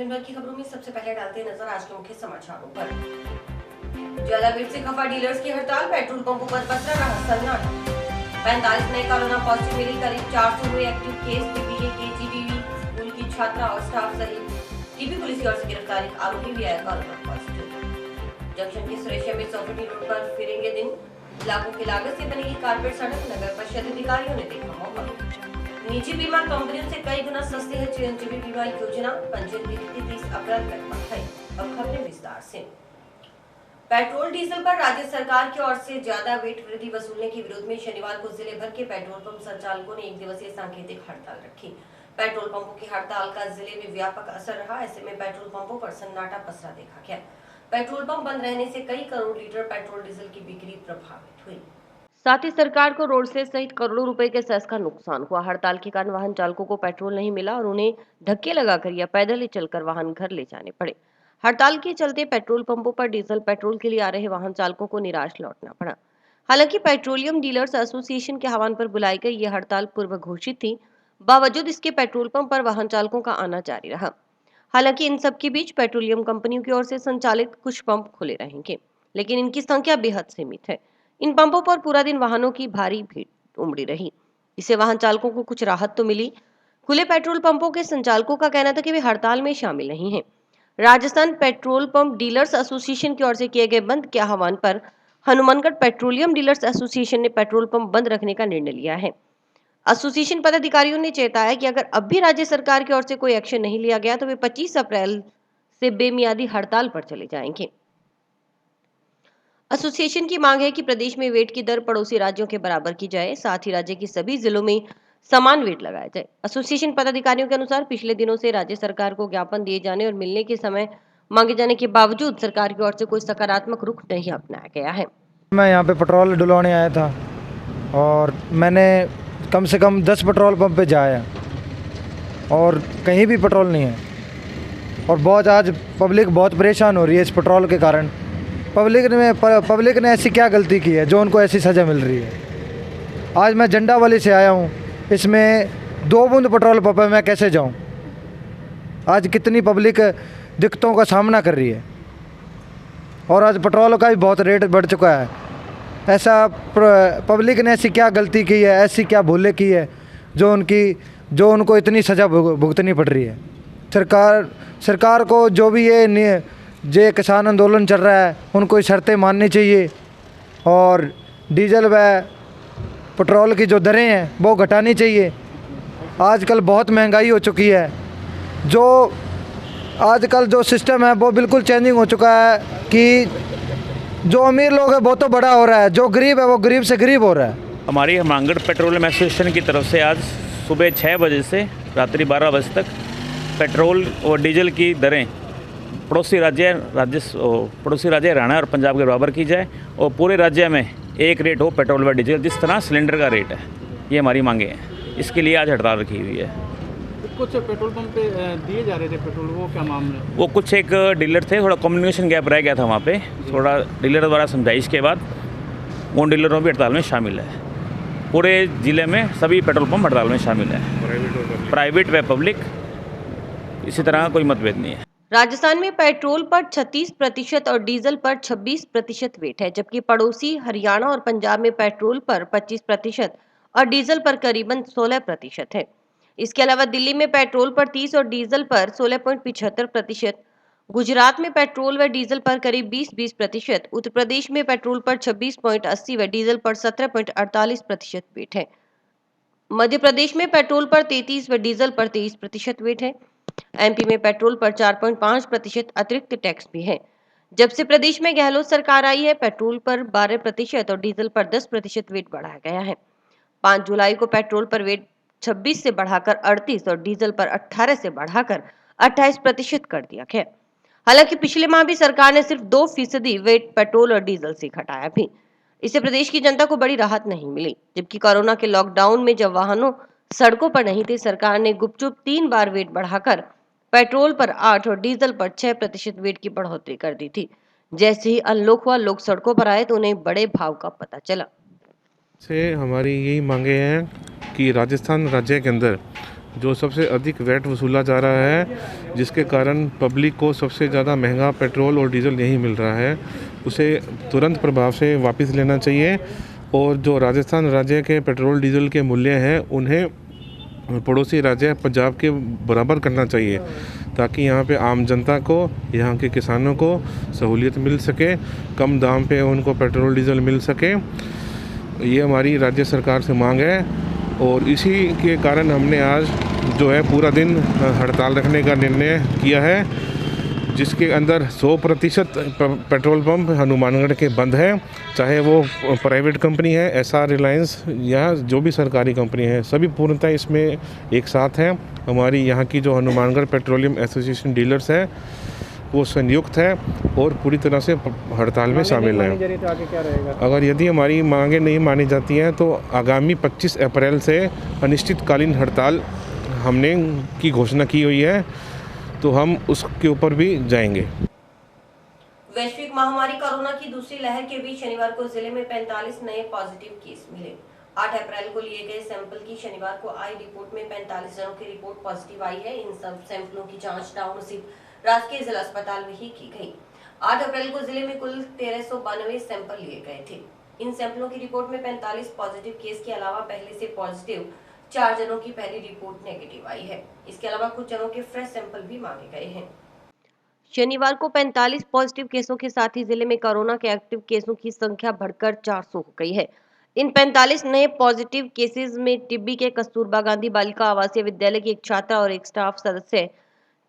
दिन भर की खबरों में सबसे पहले डालते नजर आज के मुख्य समाचारों पर। ज्यादा वेट से खफा डीलर्स की हड़ताल, पेट्रोल पंपों पर पसरा रहा सन्नाटा। 45 नए कोरोना पॉजिटिव मिले, करीब 400 हुए एक्टिव केस। दिल्ली के केजीबीवी स्कूल की छात्रा और स्टाफ सहित टीपी पुलिस की ओर से गिरफ्तार एक आरोपी भी आया कोरोना पॉजिटिव। जंक्शन के सुरेशिया में चौखटी रोड पर फिरेंगे दिन, लाखों की लागत से बनेगी कारपेट सड़क। नगर परिषद अधिकारियों ने देखा मौका। निजी बीमा कंपनियों से कई गुना सस्ती है चिरंजीवी बीमा योजना, पंजीयन की तिथि 30 अप्रैल तक बढ़ाई। अब खबरें विस्तार से। पेट्रोल डीजल पर राज्य सरकार की ओर से ज्यादा वेट वृद्धि वसूलने के विरोध में शनिवार को जिले भर के पेट्रोल पंप संचालकों ने एक दिवसीय सांकेतिक हड़ताल रखी। पेट्रोल पंपों की हड़ताल का जिले में व्यापक असर रहा। ऐसे में पेट्रोल पंपों पर सन्नाटा पसरा देखा गया। पेट्रोल पंप बंद रहने से कई करोड़ लीटर पेट्रोल डीजल की बिक्री प्रभावित हुई। साथ ही सरकार को रोड से सहित करोड़ों रुपए के सेस का नुकसान हुआ। हड़ताल के कारण वाहन चालकों को पेट्रोल नहीं मिला और उन्हें धक्के लगाकर या पैदल ही चलकर वाहन घर ले जाने पड़े। हड़ताल के चलते पेट्रोल पंपों पर डीजल पेट्रोल के लिए आ रहे वाहन चालकों को निराश लौटना पड़ा। हालांकि पेट्रोलियम डीलर्स एसोसिएशन के आह्वान पर बुलाई गई ये हड़ताल पूर्व घोषित थी। बावजूद इसके पेट्रोल पंप पर वाहन चालकों का आना जारी रहा। हालांकि इन सब के बीच पेट्रोलियम कंपनियों की ओर से संचालित कुछ पंप खुले रहेंगे, लेकिन इनकी संख्या बेहद सीमित है। इन पंपों पर पूरा दिन वाहनों की भारी भीड़ उमड़ी रही। इससे वाहन चालकों को कुछ राहत तो मिली। खुले पेट्रोल पंपों के संचालकों का कहना था कि वे हड़ताल में शामिल नहीं हैं। Rajasthan petrol pump dealers association की ओर से किए गए बंद के आह्वान पर हनुमानगढ़ पेट्रोलियम डीलर्स एसोसिएशन ने पेट्रोल पंप बंद रखने का निर्णय लिया है। एसोसिएशन पदाधिकारियों ने चेताया कि अगर अब भी राज्य सरकार की ओर से कोई एक्शन नहीं लिया गया तो वे 25 अप्रैल से बेमियादी हड़ताल पर चले जाएंगे। एसोसिएशन की मांग है कि प्रदेश में वेट की दर पड़ोसी राज्यों के बराबर की जाए, साथ ही राज्य के सभी जिलों में समान वेट लगाया जाए। एसोसिएशन पदाधिकारियों के अनुसार पिछले दिनों से राज्य सरकार को ज्ञापन दिए जाने और मिलने के समय मांगे जाने के बावजूद सरकार की ओर से कोई सकारात्मक रुख नहीं अपनाया गया है। मैं यहाँ पे पेट्रोल डलवाने आया था और मैंने कम से कम 10 पेट्रोल पंप पे जाया और कहीं भी पेट्रोल नहीं है और बहुत आज पब्लिक बहुत परेशान हो रही है इस पेट्रोल के कारण। पब्लिक ने ऐसी क्या गलती की है जो उनको ऐसी सज़ा मिल रही है। आज मैं झंडा वाली से आया हूँ, इसमें 2 बूंद पेट्रोल पंप है, मैं कैसे जाऊँ। आज कितनी पब्लिक दिक्कतों का सामना कर रही है और आज पेट्रोल का भी बहुत रेट बढ़ चुका है। ऐसा पब्लिक ने ऐसी क्या गलती की है, ऐसी क्या भूलें की है जो उनको इतनी सज़ा भुगतनी पड़ रही है। सरकार को जो भी ये किसान आंदोलन चल रहा है उनको शर्तें माननी चाहिए और डीजल व पेट्रोल की जो दरें हैं वो घटानी चाहिए। आजकल बहुत महंगाई हो चुकी है, जो आजकल जो सिस्टम है वो बिल्कुल चेंजिंग हो चुका है कि जो अमीर लोग है वो तो बड़ा हो रहा है, जो गरीब है वो गरीब से गरीब हो रहा है। हमारी हनुमानगढ़ पेट्रोलियम एसोसिएशन की तरफ से आज सुबह 6 बजे से रात्रि 12 बजे तक पेट्रोल और डीजल की दरें पड़ोसी राज्य हरियाणा और पंजाब के बराबर की जाए और पूरे राज्य में एक रेट हो पेट्रोल व डीजल, जिस तरह सिलेंडर का रेट है। ये हमारी मांगे हैं, इसके लिए आज हड़ताल रखी हुई है। कुछ पेट्रोल पंप पे दिए जा रहे थे पेट्रोल, वो क्या मामला? वो कुछ एक डीलर थे, थोड़ा कम्युनिकेशन गैप रह गया था वहाँ पे, थोड़ा डीलर द्वारा समझाइश के बाद उन डीलरों भी हड़ताल में शामिल है। पूरे ज़िले में सभी पेट्रोल पंप हड़ताल में शामिल है, प्राइवेट व पब्लिक, इसी तरह कोई मतभेद नहीं है। राजस्थान में पेट्रोल पर 36% और डीजल पर 26% वेट है, जबकि पड़ोसी हरियाणा और पंजाब में पेट्रोल पर 25% और डीजल पर करीबन 16% है। इसके अलावा दिल्ली में पेट्रोल पर 30 और डीजल पर 16.75%, गुजरात में पेट्रोल व डीजल पर करीब 20% उत्तर प्रदेश में पेट्रोल पर 26.80 व डीजल पर 17.48% वेट है। मध्य प्रदेश में पेट्रोल पर 33 व डीजल पर 23% वेट है। एमपी में पेट्रोल पर 4.5% अतिरिक्त टैक्स भी है। जब से प्रदेश में गहलोत सरकार आई है, पेट्रोल पर 12% और डीजल पर 10% वेट बढ़ाया गया है। 5 जुलाई को पेट्रोल पर वेट 26 से बढ़ाकर 38 और डीजल पर 18 से बढ़ाकर 28% कर दिया गया। हालांकि पिछले माह भी सरकार ने सिर्फ 2% वेट पेट्रोल और डीजल से घटाया भी। इससे प्रदेश की जनता को बड़ी राहत नहीं मिली। जबकि कोरोना के लॉकडाउन में जब वाहनों सड़कों पर नहीं थे, सरकार ने गुपचुप 3 बार वेट बढ़ाकर पेट्रोल पर 8 और डीजल पर 6% वेट की बढ़ोतरी कर दी थी। जैसे ही अनलॉक हुआ, लोग सड़कों पर आए तो उन्हें बड़े भाव का पता चला। से हमारी यही मांगे हैं कि राजस्थान राज्य के अंदर जो सबसे अधिक वैट वसूला जा रहा है, जिसके कारण पब्लिक को सबसे ज़्यादा महंगा पेट्रोल और डीजल यही मिल रहा है, उसे तुरंत प्रभाव से वापस लेना चाहिए। और जो राजस्थान राज्य के पेट्रोल डीजल के मूल्य हैं उन्हें पड़ोसी राज्य पंजाब के बराबर करना चाहिए, ताकि यहाँ पे आम जनता को, यहाँ के किसानों को सहूलियत मिल सके, कम दाम पे उनको पेट्रोल डीजल मिल सके। ये हमारी राज्य सरकार से मांग है और इसी के कारण हमने आज जो है पूरा दिन हड़ताल रखने का निर्णय किया है, जिसके अंदर 100% पेट्रोल पंप हनुमानगढ़ के बंद है, चाहे वो प्राइवेट कंपनी है, एसआर, रिलायंस या जो भी सरकारी कंपनी है, सभी पूर्णतः इसमें एक साथ हैं। हमारी यहाँ की जो हनुमानगढ़ पेट्रोलियम एसोसिएशन डीलर्स है वो संयुक्त है और पूरी तरह से हड़ताल में शामिल है। तो आगे क्या रहेगा? अगर यदि हमारी मांगें नहीं मानी जाती हैं तो आगामी 25 अप्रैल से अनिश्चितकालीन हड़ताल हमने की घोषणा की हुई है, तो हम उसके ऊपर भी जाएंगे। वैश्विक महामारी कोरोना की दूसरी लहर के बीच शनिवार को जिले में 45 नए पॉजिटिव केस मिले। 8 अप्रैल को लिए गए सैंपल की शनिवार को आई रिपोर्ट में 45 जनों की रिपोर्ट पॉजिटिव आई है। इन सब सैंपलों की जांच टाउन स्थित राजकीय जिला अस्पताल में ही की गई। 8 अप्रैल को जिले में कुल 1392 सैंपल लिए गए थे। इन सैंपलों की रिपोर्ट में 45 पॉजिटिव केस के अलावा पहले से पॉजिटिव 4 जनों की पहली रिपोर्ट नेगेटिव आई है। इसके अलावा कुछ जनों के फ्रेश सैंपल भी मांगे गए हैं। शनिवार को 45 पॉजिटिव केसों के साथ ही जिले में कोरोना के एक्टिव केसों की संख्या बढ़कर 400 हो गई है। इन 45 नए पॉजिटिव केसेस में टिब्बी के कस्तूरबा गांधी बालिका आवासीय विद्यालय की एक छात्रा और एक स्टाफ सदस्य,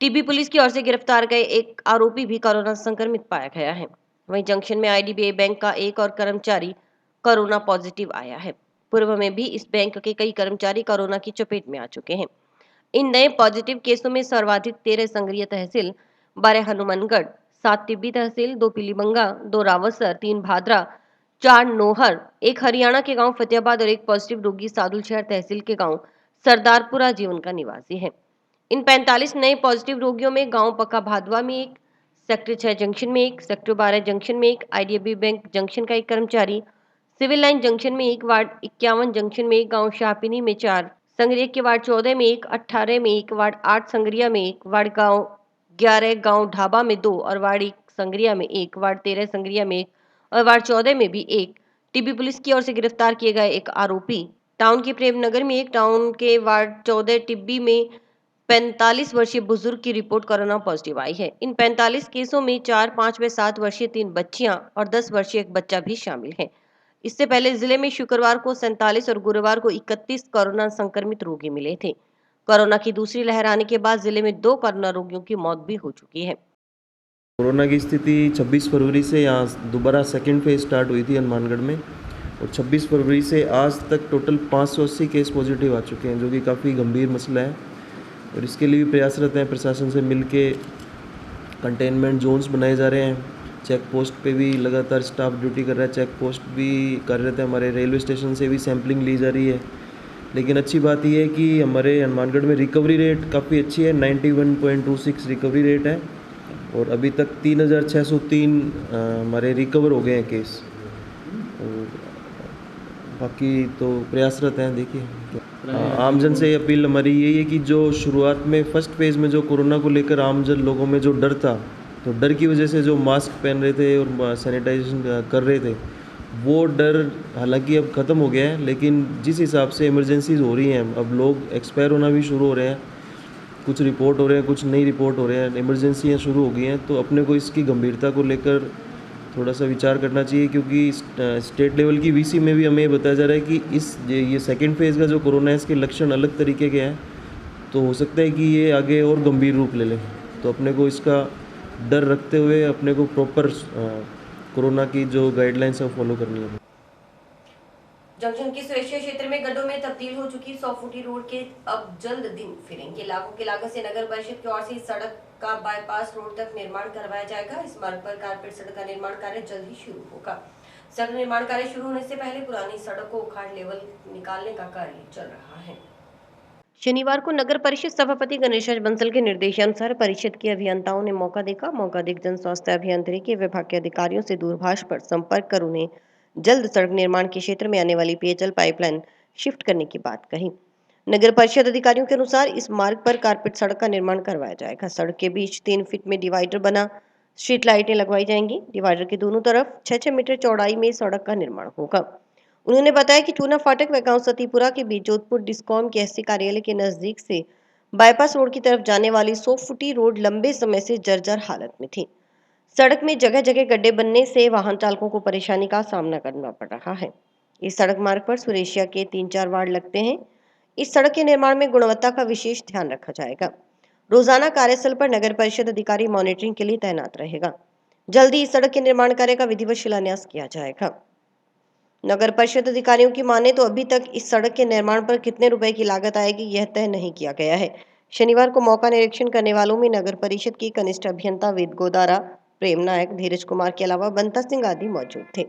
टिब्बी पुलिस की ओर से गिरफ्तार गए एक आरोपी भी कोरोना संक्रमित पाया गया है। वहीं जंक्शन में आईडीबीआई बैंक का एक और कर्मचारी कोरोना पॉजिटिव आया है। पूर्व में भी इस बैंक के कई कर्मचारी कोरोना की चपेट में आ चुके हैं। इन नए पॉजिटिव केसों में सर्वाधिक 13 संग्रीय तहसील, 12 हनुमानगढ़, 7 टिब्बी तहसील, 2 पीलीबंगा, 2 रावसर, 3 भादरा, 4 नोहर, 1 हरियाणा के गांव फतेहाबाद और एक पॉजिटिव रोगी सादुल शहर तहसील के गांव सरदारपुरा जीवन का निवासी है। इन 45 नए पॉजिटिव रोगियों में गांव पक्का भादवा में एक, सेक्टर 6 जंक्शन में एक, सेक्टर 12 जंक्शन में एक, आईडीबीआई बैंक जंक्शन का एक कर्मचारी, सिविल लाइन जंक्शन में एक, वार्ड 51 जंक्शन में एक, गांव शाहपिनी में 4, संग्रिया के वार्ड 14 में एक, 18 में एक, वार्ड 8 संग्रिया में एक, वार्ड गांव 11 गांव ढाबा में 2 और वार्ड 1 संग्रिया में एक, वार्ड 13 संग्रिया में एक और वार्ड 14 में भी एक, टिब्बी पुलिस की ओर से गिरफ्तार किए गए एक आरोपी, टाउन के प्रेमनगर में एक, टाउन के वार्ड 14 टिब्बी में 45 वर्षीय बुजुर्ग की रिपोर्ट कोरोना पॉजिटिव आई है। इन 45 केसों में 4, 5 व 7 वर्षीय 3 बच्चियां और 10 वर्षीय एक बच्चा भी शामिल है। इससे पहले जिले में शुक्रवार को 47 और गुरुवार को 31 कोरोना संक्रमित रोगी मिले थे। कोरोना की दूसरी लहर आने के बाद जिले में 2 कोरोना रोगियों की मौत भी हो चुकी है। कोरोना की स्थिति 26 फरवरी से यहाँ दोबारा सेकेंड फेज स्टार्ट हुई थी हनुमानगढ़ में, और 26 फरवरी से आज तक टोटल 580 केस पॉजिटिव आ चुके हैं, जो कि काफ़ी गंभीर मसला है। और इसके लिए भी प्रयासरत हैं, प्रशासन से मिलके कंटेनमेंट जोन्स बनाए जा रहे हैं। चेक पोस्ट पे भी लगातार स्टाफ ड्यूटी कर रहा है, चेक पोस्ट भी कार्यरत है। हमारे रेलवे स्टेशन से भी सैम्पलिंग ली जा रही है। लेकिन अच्छी बात यह है कि हमारे हनुमानगढ़ में रिकवरी रेट काफ़ी अच्छी है, 91.26 रिकवरी रेट है, और अभी तक 3603 हमारे रिकवर हो गए हैं केस। और बाकी तो प्रयासरत हैं। देखिए, आमजन से अपील हमारी यही है कि जो शुरुआत में फर्स्ट फेज़ में जो कोरोना को लेकर आमजन लोगों में जो डर था, तो डर की वजह से जो मास्क पहन रहे थे और सैनिटाइजेशन कर रहे थे, वो डर हालांकि अब ख़त्म हो गया है। लेकिन जिस हिसाब से इमरजेंसीज हो रही हैं, अब लोग एक्सपायर होना भी शुरू हो रहे हैं, कुछ रिपोर्ट हो रहे हैं, कुछ नहीं रिपोर्ट हो रहे हैं, इमरजेंसियाँ शुरू हो गई हैं, तो अपने को इसकी गंभीरता को लेकर थोड़ा सा विचार करना चाहिए। क्योंकि स्टेट लेवल की वीसी में भी हमें बताया जा रहा है कि ये सेकेंड फेज़ का जो कोरोना है, इसके लक्षण अलग तरीके के हैं, तो हो सकता है कि ये आगे और गंभीर रूप ले लें। तो अपने को इसका डर रखते हुए अपने को प्रॉपर कोरोना की जो गाइडलाइंस है वो फॉलो करनी है। जंक्शन के सुरक्षा क्षेत्र में गड्ढों में तब्दील हो चुकी 100 फुटी रोड के अब जल्द दिन फिरेंगे। लाखों की लागत से नगर परिषद की ओर से इस सड़क का बाईपास रोड तक निर्माण करवाया जाएगा। इस मार्ग पर कारपेट सड़क का निर्माण कार्य जल्द ही शुरू होगा। सड़क निर्माण कार्य शुरू होने से पहले पुरानी सड़क को उखाड़ लेवल निकालने का कार्य चल रहा है। शनिवार को नगर परिषद सभापति गणेशराज बंसल के निर्देशानुसार परिषद के अभियंताओं ने मौका देख जन स्वास्थ्य अभियांत्रिकी विभाग के अधिकारियों से दूरभाष पर संपर्क कर उन्हें जल्द सड़क निर्माण के क्षेत्र में आने वाली पेयजल पाइपलाइन शिफ्ट करने की बात कही। नगर परिषद अधिकारियों के अनुसार इस मार्ग पर कारपेट सड़क का निर्माण करवाया जाएगा। सड़क के बीच 3 फीट में डिवाइडर बना स्ट्रीट लाइटें लगवाई जाएंगी। डिवाइडर के दोनों तरफ 6-6 मीटर चौड़ाई में सड़क का निर्माण होगा। उन्होंने बताया कि चूना फाटक व गांव सतीपुरा के बीच जोधपुर डिस्कॉम के एससी कार्यालय के नजदीक से बाईपास रोड की तरफ जाने वाली 100 फुटी रोड लंबे समय से जर्जर हालत में थी। सड़क में जगह जगह गड्ढे बनने से वाहन चालकों को परेशानी का सामना करना पड़ रहा है। इस सड़क मार्ग पर सुरेशिया के 3-4 वार्ड लगते हैं। इस सड़क के निर्माण में गुणवत्ता का विशेष ध्यान रखा जाएगा। रोजाना कार्यस्थल पर नगर परिषद अधिकारी मॉनिटरिंग के लिए तैनात रहेगा। जल्दी इस सड़क के निर्माण कार्य का विधिवत शिलान्यास किया जाएगा। नगर परिषद अधिकारियों की माने तो अभी तक इस सड़क के निर्माण पर कितने रुपए की लागत आएगी यह तय नहीं किया गया है। शनिवार को मौका निरीक्षण करने वालों में नगर परिषद की कनिष्ठ अभियंता वेद गोदारा, प्रेम नायक, धीरज कुमार के अलावा बंता सिंह आदि मौजूद थे।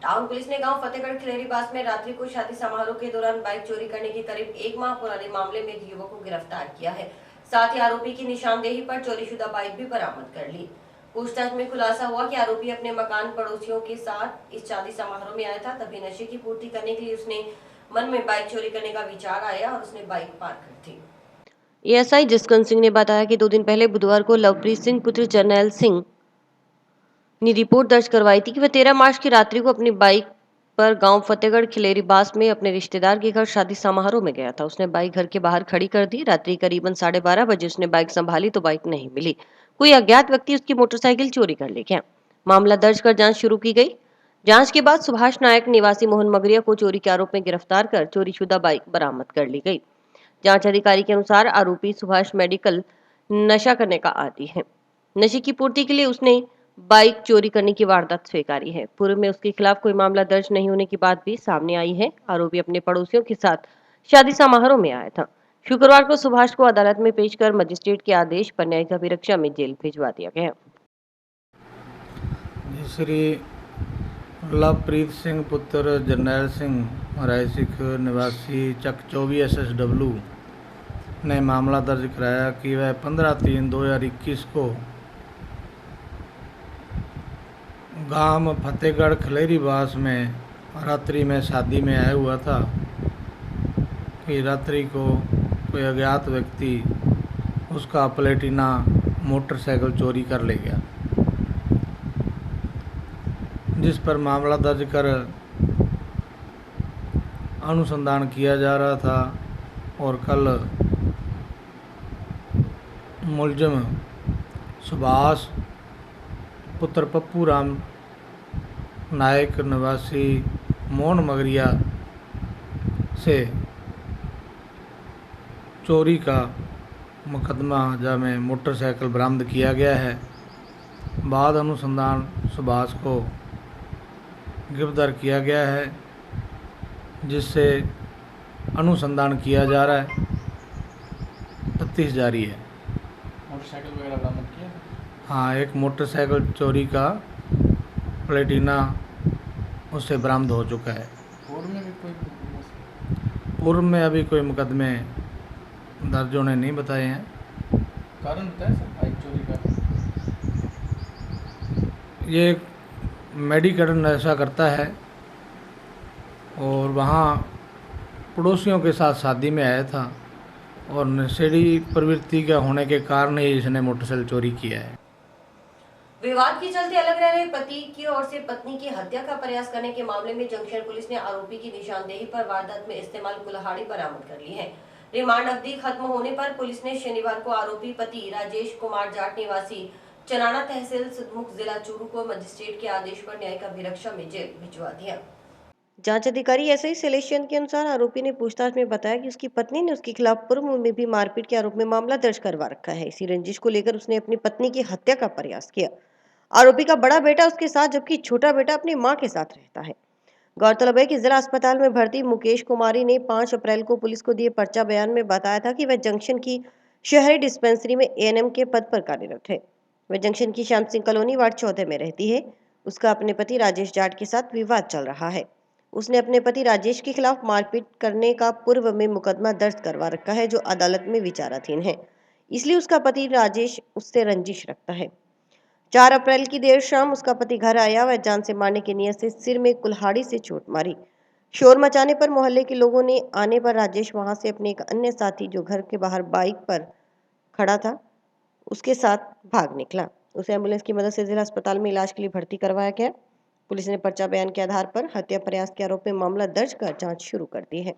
टाउन पुलिस ने गांव फतेहगढ़ खिलेरीबास में रात्रि को शादी समारोह के दौरान बाइक चोरी करने के करीब 1 माह पुराने मामले में एक युवक को गिरफ्तार किया है। साथ ही आरोपी की निशानदेही पर चोरीशुदा बाइक भी बरामद कर ली। पूछताछ में खुलासा हुआ कि आरोपी अपने मकान पड़ोसियों के साथ इस शादी समारोह में आया था। तभी नशे की पूर्ति करने के लिए उसने मन में बाइक चोरी करने का विचार आया और उसने बाइक पार्क कर दी। एएसआई जसकंत सिंह ने बताया कि 2 दिन पहले बुधवार को लवप्रीत सिंह पुत्र जरनैल सिंह ने रिपोर्ट दर्ज करवाई थी कि वह 13 मार्च की रात्रि को अपनी बाइक पर गांव फतेहगढ़ खिलेरीबास में अपने रिश्तेदार के घर शादी समारोह में गया था। उसने बाइक घर के बाहर खड़ी कर दी। रात्रि करीबन 12:30 बजे उसने बाइक संभाली तो बाइक नहीं मिली। कोई अज्ञात व्यक्ति उसकी मोटरसाइकिल चोरी कर ले गया। मामला दर्ज कर जांच शुरू की गई। जांच के बाद सुभाष नायक निवासी मोहन मगरिया को चोरी के आरोप में गिरफ्तार कर चोरीशुदा बाइक बरामद कर ली गई। जांच अधिकारी के अनुसार आरोपी सुभाष मेडिकल नशा करने का आदी है। नशे की पूर्ति के लिए उसने बाइक चोरी करने की वारदात स्वीकारी है। पूर्व में उसके खिलाफ कोई मामला दर्ज नहीं होने की बात भी सामने आई है। आरोपी अपने पड़ोसियों के साथ शादी समारोह में आया था। शुक्रवार को सुभाष को अदालत में पेश कर मजिस्ट्रेट के आदेश पर न्यायिक अभिरक्षा में जेल भिजवा दिया गया। श्री लवप्रीत सिंह पुत्र जरनैल सिंह रायसिख निवासी चक 24 SSW ने मामला दर्ज कराया कि वह 15/3/2021 को गांव फतेहगढ़ खिलेरीबास में रात्रि में शादी में आया हुआ था कि रात्रि को कोई अज्ञात व्यक्ति उसका प्लेटिना मोटरसाइकिल चोरी कर ले गया, जिस पर मामला दर्ज कर अनुसंधान किया जा रहा था। और कल मुलजिम सुभाष पुत्र पप्पू राम नायक निवासी मोहन मगरिया से चोरी का मुकदमा में मोटरसाइकिल बरामद किया गया है। बाद अनुसंधान सुभाष को गिरफ्तार किया गया है, जिससे अनुसंधान किया जा रहा है। तफ्तीश जारी है। मोटरसाइकिल वगैरह बरामद किया? हाँ, एक मोटरसाइकिल चोरी का प्लेटिना उससे बरामद हो चुका है। पूर्व में अभी कोई मुकदमे दर्ज होने नहीं बताए हैं। कारण बताया सर बाइक चोरी का? ये मेडिकल नशा करता है और वहाँ पड़ोसियों के साथ शादी में आया था और नशेड़ी प्रवृत्ति का होने के कारण ही इसने मोटरसाइकिल चोरी किया है। विवाद के चलते अलग रह रहे पति की ओर से पत्नी की हत्या का प्रयास करने के मामले में जंक्शन पुलिस ने आरोपी की निशानदेही पर वारदात में इस्तेमाल कुल्हाड़ी बरामद कर ली है। रिमांड अवधि खत्म होने पर पुलिस ने शनिवार को आरोपी पति राजेश कुमार जाट निवासी चनाना तहसील सिद्धमुख जिला चूरू को मजिस्ट्रेट के आदेश पर न्यायिक अभिरक्षा में जेल भिजवा दिया। जांच अधिकारी एसआई सिलेशियन के अनुसार आरोपी ने पूछताछ में बताया कि उसकी पत्नी ने उसके खिलाफ पूर्व में भी मारपीट के आरोप में मामला दर्ज करवा रखा है। इसी रंजिश को लेकर उसने अपनी पत्नी की हत्या का प्रयास किया। आरोपी का बड़ा बेटा उसके साथ जबकि छोटा बेटा अपनी मां के साथ रहता है। गौरतलब है कि जिला अस्पताल में भर्ती मुकेश कुमारी ने 5 अप्रैल को पुलिस को दिए पर्चा बयान में बताया था कि वह जंक्शन की शहरी डिस्पेंसरी में एएनएम के पद पर कार्यरत है। वह जंक्शन की श्याम सिंह कॉलोनी वार्ड 14 में रहती है। उसका अपने पति राजेश जाट के साथ विवाद चल रहा है। उसने अपने पति राजेश के खिलाफ मारपीट करने का पूर्व में मुकदमा दर्ज करवा रखा है जो अदालत में विचाराधीन है। इसलिए उसका पति राजेश उससे रंजिश रखता है। 4 अप्रैल की देर शाम उसका पति घर आया। वह जान से मारने की नीयत से सिर में कुल्हाड़ी से चोट मारी। शोर मचाने पर मोहल्ले के लोगों ने आने पर राजेश वहां से अपने एक अन्य साथी जो घर के बाहर बाइक पर खड़ा था उसके साथ भाग निकला। उसे एम्बुलेंस की मदद से जिला अस्पताल में इलाज के लिए भर्ती करवाया गया। पुलिस ने पर्चा बयान के आधार पर हत्या प्रयास के आरोप में मामला दर्ज कर जांच शुरू कर दी है।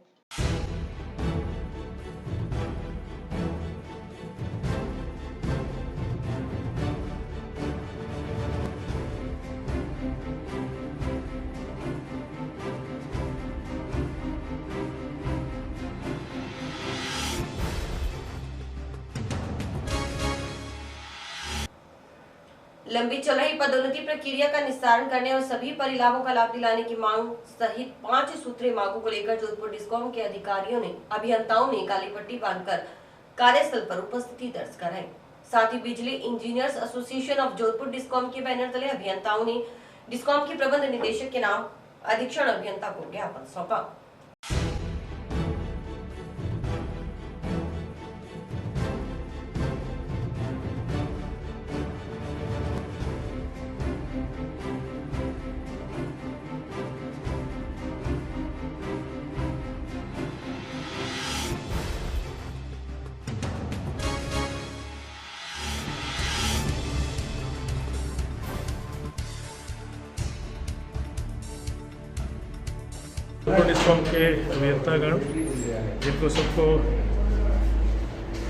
लंबी चल रही पदोन्नति प्रक्रिया का निस्तारण करने और सभी परिलाभों का लाभ दिलाने की मांग सहित 5 सूत्रीय मांगों को लेकर जोधपुर डिस्कॉम के अधिकारियों ने अभियंताओं ने काली पट्टी बांधकर कार्यस्थल पर उपस्थिति दर्ज कराई। साथ ही बिजली engineers association of Jodhpur discom के बैनर तले अभियंताओं ने डिस्कॉम के प्रबंध निदेशक के नाम अधीक्षण अभियंता को ज्ञापन सौंपा। डिस्कॉम के अभियंतागण जिनको सबको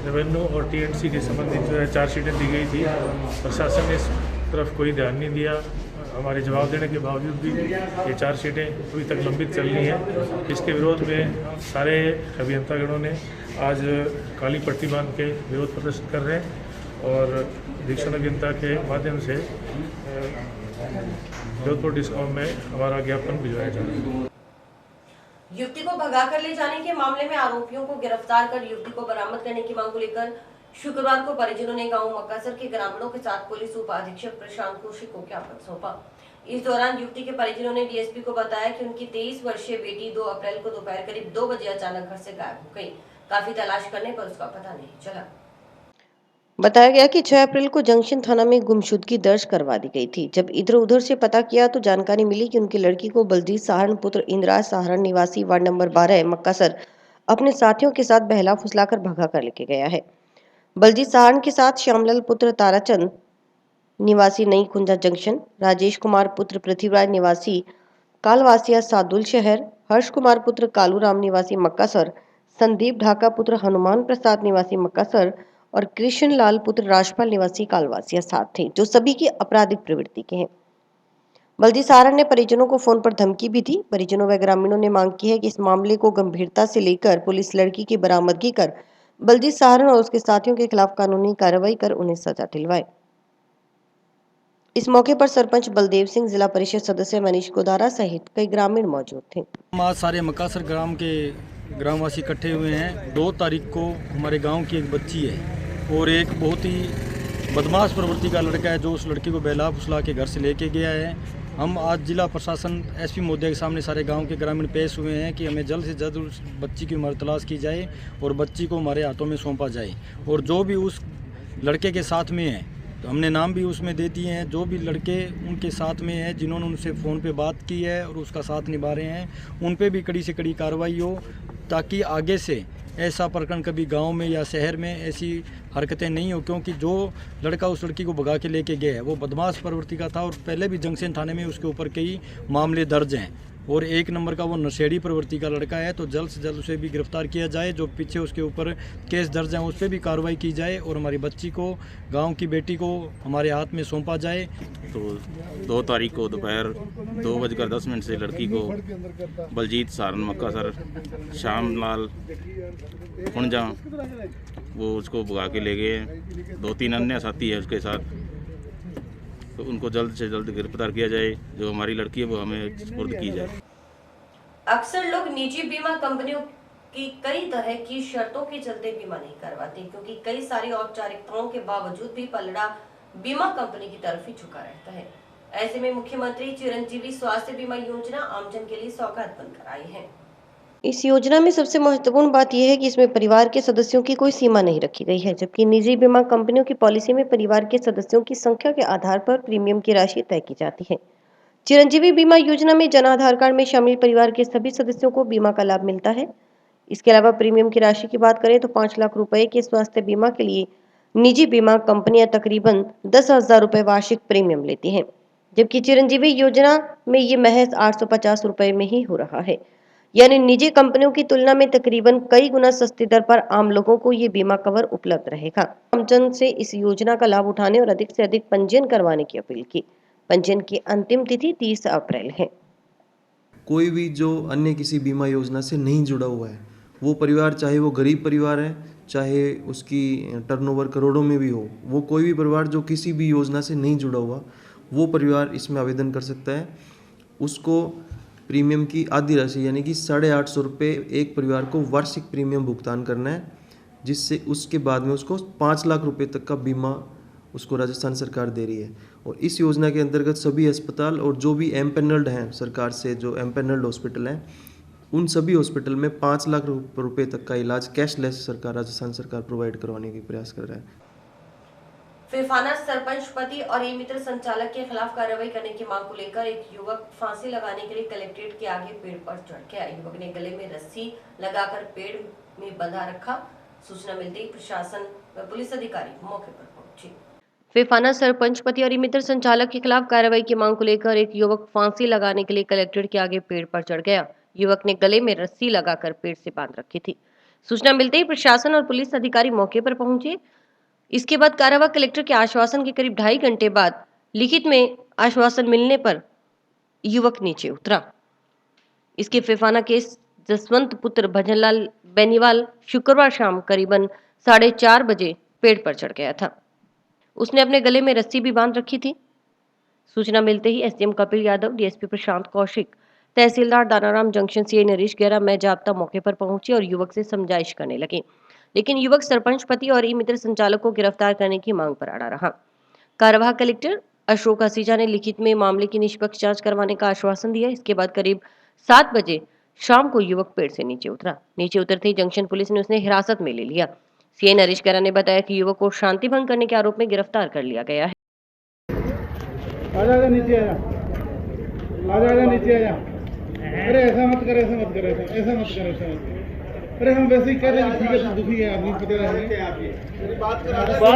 रेवेन्यू और टीएनसी के संबंधित जो है चार्जशीटें दी गई थी, प्रशासन ने इस तरफ कोई ध्यान नहीं दिया। हमारे जवाब देने के बावजूद भी ये चार्जशीटें अभी तक लंबित चल रही हैं। इसके विरोध में सारे अभियंतागणों ने आज काली पट्टी बांध के विरोध प्रदर्शन कर रहे हैं और अधीक्षण अभियंता के माध्यम से जोधपुर डिस्कॉम में हमारा ज्ञापन भिजवाया जा रहा है। युवती को भगाकर ले जाने के मामले में आरोपियों को गिरफ्तार कर युवती को बरामद करने की मांग को लेकर शुक्रवार को परिजनों ने गांव मक्कासर के ग्रामीणों के साथ पुलिस उप अधीक्षक प्रशांत कौशिक को ज्ञापन सौंपा। इस दौरान युवती के परिजनों ने डीएसपी को बताया कि उनकी 23 वर्षीय बेटी 2 अप्रैल को दोपहर करीब 2 बजे अचानक घर से गायब हो गई। काफी तलाश करने पर उसका पता नहीं चला। बताया गया कि 6 अप्रैल को जंक्शन थाना में गुमशुदगी दर्ज करवा दी गई थी। जब इधर उधर से पता किया तो जानकारी मिली कि उनकी लड़की को बलजीत सहारण पुत्र इंदिराज सहारण निवासी वार्ड नंबर 12 मक्कासर अपने साथियों के साथ बहला फुसलाकर भगा कर लेके गया है। बलजीत सहारण के साथ श्यामलाल पुत्र ताराचंद निवासी नई खुंजा जंक्शन, राजेश कुमार पुत्र पृथ्वीराज निवासी कालवासिया सादुल शहर, हर्ष कुमार पुत्र कालूराम निवासी मक्कासर, संदीप ढाका पुत्र हनुमान प्रसाद निवासी मक्कासर और कृष्ण लाल पुत्र राजपाल निवासी कालवासिया साथ थे, जो सभी की आपराधिक प्रवृत्ति के हैं। बलजीत सहारण ने परिजनों को फोन पर धमकी भी दी। परिजनों व ग्रामीणों ने मांग की है कि इस मामले को गंभीरता से लेकर पुलिस लड़की की बरामदगी कर बलजीत सहारण और उसके साथियों के खिलाफ कानूनी कार्रवाई कर उन्हें सजा दिलवाए। इस मौके पर सरपंच बलदेव सिंह, जिला परिषद सदस्य मनीष गोदारा सहित कई ग्रामीण मौजूद थे। आज सारे मक्कासर ग्राम के ग्रामवासी इकट्ठे हुए हैं। 2 तारीख को हमारे गांव की एक बच्ची है और एक बहुत ही बदमाश प्रवृत्ति का लड़का है जो उस लड़की को बहला फुसला के घर से लेके गया है। हम आज जिला प्रशासन एसपी महोदय के सामने सारे गांव के ग्रामीण पेश हुए हैं कि हमें जल्द से जल्द उस बच्ची की उम्र तलाश की जाए और बच्ची को हमारे हाथों में सौंपा जाए। और जो भी उस लड़के के साथ में है, तो हमने नाम भी उसमें दे दिए हैं, जो भी लड़के उनके साथ में हैं जिन्होंने उनसे फ़ोन पे बात की है और उसका साथ निभा रहे हैं, उन पे भी कड़ी से कड़ी कार्रवाई हो, ताकि आगे से ऐसा प्रकरण कभी गांव में या शहर में ऐसी हरकतें नहीं हो। क्योंकि जो लड़का उस लड़की को भगा के लेके गया है वो बदमाश प्रवृत्ति का था और पहले भी जंक्शन थाने में उसके ऊपर कई मामले दर्ज हैं। और 1 नंबर का वो नशेड़ी प्रवृत्ति का लड़का है, तो जल्द से जल्द उसे भी गिरफ्तार किया जाए। जो पीछे उसके ऊपर केस दर्ज हैं उस पर भी कार्रवाई की जाए और हमारी बच्ची को, गांव की बेटी को हमारे हाथ में सौंपा जाए। तो 2 तारीख को दोपहर 2:10 से लड़की को बलजीत सारन मक्का सर, श्याम लाल खुंजा, वो उसको भगा के ले गए। 2-3 अन्य साथी है उसके साथ, तो उनको जल्द से जल्द गिरफ्तार किया जाए। जो हमारी लड़की है वो हमें सुपुर्द की जाए। अक्सर लोग निजी बीमा कंपनियों की कई तरह की शर्तों के चलते बीमा नहीं करवाते, क्योंकि कई सारी औपचारिकताओं के बावजूद भी पलड़ा बीमा कंपनी की तरफ ही झुका रहता है। ऐसे में मुख्यमंत्री चिरंजीवी स्वास्थ्य बीमा योजना आमजन के लिए सौगात बनकर आई है। इस योजना में सबसे महत्वपूर्ण बात यह है कि इसमें परिवार के सदस्यों की कोई सीमा नहीं रखी गई है, जबकि निजी बीमा कंपनियों की पॉलिसी में परिवार के सदस्यों की संख्या के आधार पर प्रीमियम की राशि तय की जाती है। चिरंजीवी बीमा योजना में जन आधार कार्ड में शामिल परिवार के सभी सदस्यों को बीमा का लाभ मिलता है। इसके अलावा प्रीमियम की राशि की बात करें तो 5 लाख रुपए के स्वास्थ्य बीमा के लिए निजी बीमा कंपनियां तकरीबन 10,000 रुपए वार्षिक प्रीमियम लेती हैं, जबकि चिरंजीवी योजना में ये महज 850 रुपए में ही हो रहा है। यानी निजी कंपनियों की तुलना में तकरीबन कई गुना सस्ती दर पर आम लोगों को ये बीमा कवर उपलब्ध रहेगा। आमजन से इस योजना का लाभ उठाने और अधिक से अधिक पंजीयन करवाने की अपील की। पंजीयन की अंतिम तिथि 30 अप्रैल है। कोई भी जो अन्य किसी बीमा योजना से नहीं जुड़ा हुआ है, वो परिवार, चाहे वो गरीब परिवार है, चाहे उसकी टर्नओवर करोड़ों में भी हो, वो कोई भी परिवार जो किसी भी योजना से नहीं जुड़ा हुआ, वो परिवार इसमें आवेदन कर सकता है। उसको प्रीमियम की आधी राशि यानी कि 850 रुपये एक परिवार को वार्षिक प्रीमियम भुगतान करना है, जिससे उसके बाद में उसको 5 लाख रुपए तक का बीमा उसको राजस्थान सरकार दे रही है। और इस योजना के अंतर्गत सभी अस्पताल और जो भी एमपैनल्ड हैं सरकार से, जो एमपैनल्ड हॉस्पिटल हैं, उन सभी हॉस्पिटल में 5 लाख रुपए तक का इलाज कैशलेस सरकार, राजस्थान सरकार प्रोवाइड करवाने की प्रयास कर रहा है। फिरफाना सरपंच पति और ई मित्र संचालक के खिलाफ कार्रवाई करने की मांग को लेकर एक युवक फांसी लगाने के लिए कलेक्ट्रेट के आगे पेड़ पर चढ़ गया। युवक ने गले में रस्सी लगाकर पेड़ में बंधा रखा। सूचना मिलते ही प्रशासन व पुलिस अधिकारी मौके पर पहुंचे। फिरफाना सरपंच पति और ई मित्र संचालक के खिलाफ कार्रवाई की मांग को लेकर एक युवक फांसी लगाने के लिए कलेक्ट्रेट के आगे पेड़ पर चढ़ गया। युवक ने गले में रस्सी लगाकर पेड़ से बांध रखी थी। सूचना मिलते ही प्रशासन और पुलिस अधिकारी मौके पर पहुंचे। इसके बाद कार्यवाहक कलेक्टर के आश्वासन के करीब 2.5 घंटे बाद लिखित में आश्वासन मिलने पर युवक नीचे उतरा। इसके फिरफाना के जसवंत पुत्र भजनलाल बेनीवाल शुक्रवार शाम करीबन 4:30 बजे पेड़ पर चढ़ गया था। उसने अपने गले में रस्सी भी बांध रखी थी। सूचना मिलते ही एसडीएम कपिल यादव, डीएसपी प्रशांत कौशिक, तहसीलदार दानाराम जंक्शन, सीए नरेश गेरा, मैं जाब्ता मौके पर पहुंचे और युवक से समझाइश करने लगे, लेकिन युवक सरपंच पति और ई मित्र संचालक को गिरफ्तार करने की मांग पर अड़ा रहा। कार्यवाहक कलेक्टर अशोक हसीजा ने लिखित में मामले की निष्पक्ष जांच करवाने का आश्वासन दिया। इसके बाद करीब 7 बजे शाम को युवक पेड़ से नीचे उतरा। नीचे उतरते ही जंक्शन पुलिस ने उसे हिरासत में ले लिया। सीए नरेश गेरा ने बताया कि युवक को शांति भंग करने के आरोप में गिरफ्तार कर लिया गया है। आजा नीचे आजा, आजा नीचे आजा। अरे ऐसा मत कर, ऐसा मत कर, ऐसा मत कर, ऐसा मत कर। अरे हम वैसे ही कर रहे हैं, ठीक है, दुखी है आदमी, पता है बात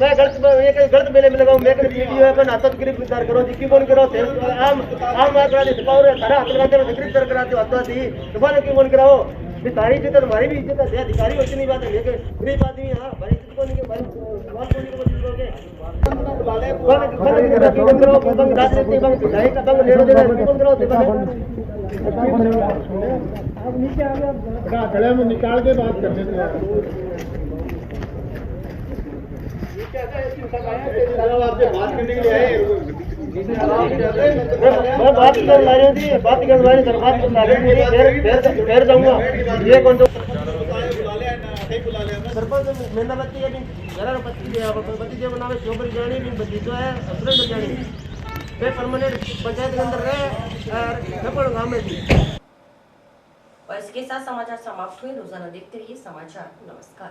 मैं गलत मेले में लगाऊं, मैं कहीं वीडियो है पर नाटक गिरफ्तार करो जी, क्यों फोन करो आम बात करा दे पाओ रे, सारा हाथ लगाते हो, गिरफ्तार कराते हो, हत्या थी तुम्हारे क्यों फोन कराओ? तारी इज्जत हमारी भी इज्जत है, अधिकारी होती नहीं बात है, लेकिन गरीब आदमी है, हमारी इज्जत को नहीं के भाई सवाल को नहीं को बोलोगे बंद करो, बंद राजनीति बंद विधायी का बंद लेनो देना बंद करो, अब नीचे आ गया, बड़ा गले में निकाल के बात करने से आपसे बात करने के लिए आए। मैं बात कर रही थी, बात कर रही थी, बात फिर जाऊंगा। ये कौन सरपंच मेरा बच्ची है, मेरा बच्ची जो बनावे चौबरी जानी नहीं, बच्ची जो है सुरेंद्र जानी, मैं परमानेंट पंचायत के अंदर रहे नपड़ गांव में थी। और इसके साथ समाचार समाप्त हुए। रोजाना देखते रहिए समाचार। नमस्कार।